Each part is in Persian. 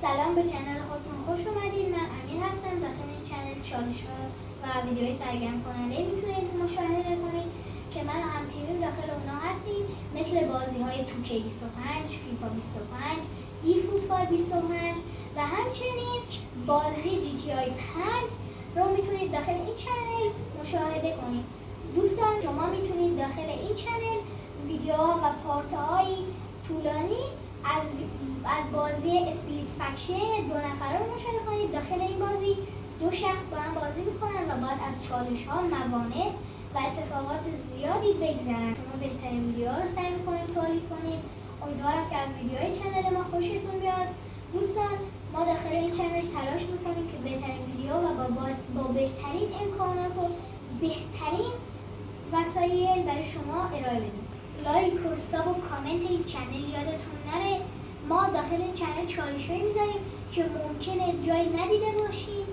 سلام به چنل خودتون خوش اومدید. من امیر هستم. داخل این چنل چالش‌ها و ویدیوهای سرگرم کننده میتونید مشاهده کنید که من هم تیمیم داخل اونا هستیم، مثل بازی‌های 2K25، فیفا 25، ای فوتبال 25 و همچنین بازی GTA 5 رو میتونید داخل این چنل مشاهده کنید. دوستان شما میتونید داخل این چنل ویدیوها و پارت‌های طولانی از بازی اسپلیت فکشن 2 نفره رو مشاهده کنید. داخل این بازی 2 شخص با هم بازی میکنن و باید از چالش‌ها، موانع و اتفاقات زیادی بگذرن. شما بهترین ویدیوها رو سعی میکنید تولید کنید. امیدوارم که از ویدیوهای چنل ما خوشتون بیاد. دوستان ما داخل این چنل تلاش میکنیم که بهترین ویدیو و با بهترین امکانات و بهترین وسایل برای شما ارائه بدیم. لایک و ساب و کامنت این چنل یادتون نره. ما داخل این چنل چالش‌هایی میذاریم که ممکنه جایی ندیده باشیم،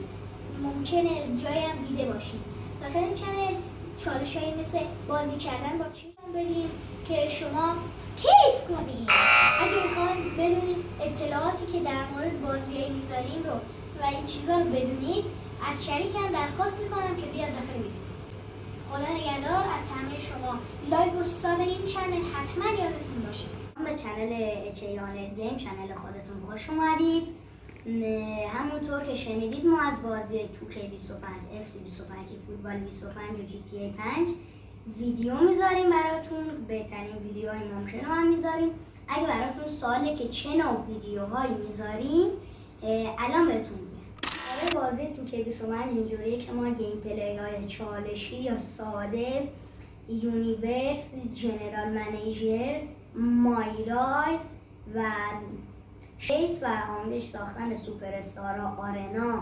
ممکنه جایی هم دیده باشیم. داخل این چنل چالش‌هایی مثل بازی کردن با چشم بدیم که شما کیف کنید. اگه میخواین بدونید اطلاعاتی که در مورد بازی‌های میذاریم رو و این چیزا رو بدونید، از شریکم درخواست میکنم که بیاد داخل ویدیو. خدا نگهدار از همه شما. لایک و ساب این چنل حتما یادتون باشه. به چنل گیم چنل خودتون خوش اومدید. همونطور که شنیدید ما از بازی 2K25، FC25، فوتبال 25 و GTA 5 ویدیو میذاریم براتون. بهترین ویدیوهای ممکن رو هم میذاریم. اگه براتون سواله که چه نوع ویدیوهایی میذاریم الان بهتون میگم. بازی 2K25 اینجوریه که ما گیم پلی های چالشی یا ساده، یونیورس، جنرال منیجر، مایرایز و شیس و آموزش ساختن سوپر استار آرنا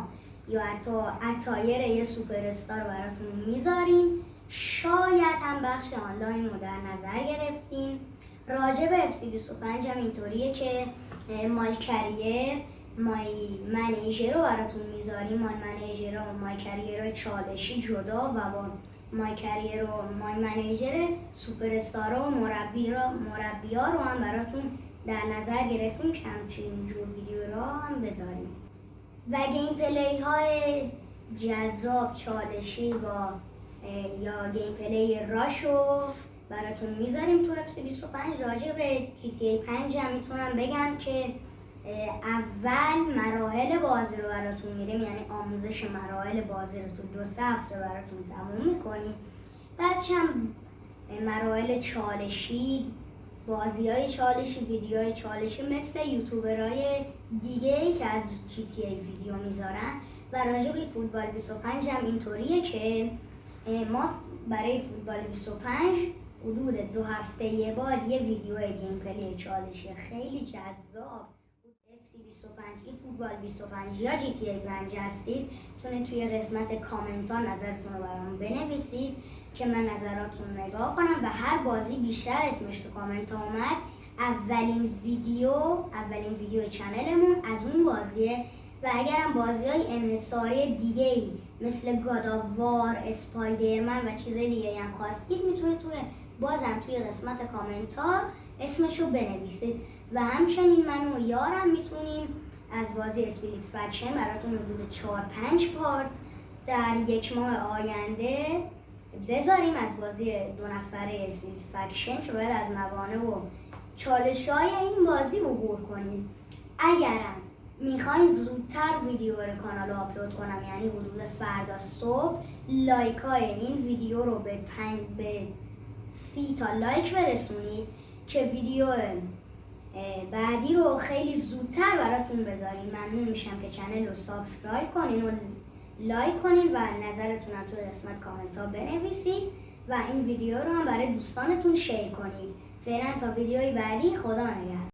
یا حتی اتایر یه سوپر استار براتون میذاریم. شاید هم بخش آنلاین رو در نظر گرفتیم. راجع به FC25 هم اینطوریه که مای کریر، مای منیجر رو براتون میذاریم. مای منیجر و مای کریر چالشی جدا و با مای کریر و مای منیجر سوپر استار و مربی‌ها رو هم براتون در نظر گرفتیم که همچین جور ویدیو رو هم بذاریم. و گیم پلی های جذاب چالشی با یا گیم پلی راشو براتون میذاریم تو FC25. راجع به GTA 5 هم میتونم بگم که اول مراحل بازی رو براتون میریم، یعنی آموزش مراحل بازی رو تو 2-3 هفته براتون تموم میکنیم. بعدش هم مراحل چالشی، بازی‌های چالشی، ویدیوهای چالشی مثل یوتیوبرهای دیگه که از GTA ویدیو میذارن. و راجع به فوتبال 25 هم اینطوریه که ما برای فوتبال 25 حدود 2 هفته یه بار یه ویدیو گیم پلی چالشی خیلی جذاب FC25، فوتبال 25 یا GTA 5 هستید، میتونید توی قسمت کامنت ها نظرتون رو برام بنویسید که من نظراتون رو نگاه کنم و هر بازی بیشتر اسمش تو کامنت ها اومد اولین ویدیو چنلمون از اون بازیه. و اگرم بازی های انحصاری دیگه‌ای مثل گاداوار، اسپایدرمن و چیزهای دیگه هم خواستید میتونید توی قسمت کامنت ها اسمشو بنویسید. و همچنین من و یارم میتونیم از بازی اسپلیت فکشن براتون حدود 4-5 پارت در 1 ماه آینده بذاریم از بازی 2 نفره اسپلیت فکشن که باید از موانع و چالش‌های این بازی عبور کنیم. اگرم میخواین زودتر ویدیو رو کانال آپلود کنم، یعنی حدود فردا صبح، لایک های این ویدیو رو به 30 تا لایک برسونید که ویدیو بعدی رو خیلی زودتر براتون بذاریم. ممنون میشم که چنل رو سابسکرایب کنین و لایک کنین و نظرتون رو توی قسمت کامنت ها بنویسید و این ویدیو رو هم برای دوستانتون شیر کنید. فعلا تا ویدیوی بعدی، خدا نگهدار.